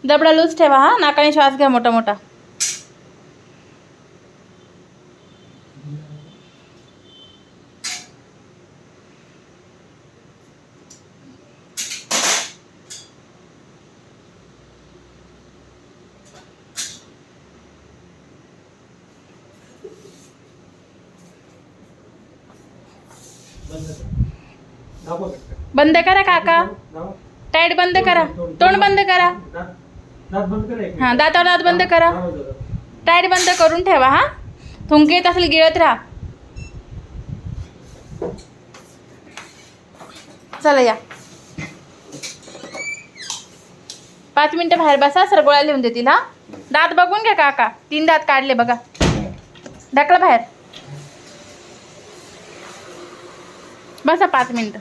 दबडा loose ठेवा हा. नाकाने श्वास घ्या मोठा मोठा. बंद करा काका. टाईट बंद करा. तोंड बंद करा. हां दातावर दात बंद करा. टाईट बंद करून ठेवा हा. थुंकी येत असेल गिळत राहा. चला या. 5 मिनिटं बाहेर बसा. सर गोळ्या लिहून देतील हा. दात बघून घ्या काका. 3 दात काढले बघा. ढकला बाहेर. बसा 5 मिनिटं.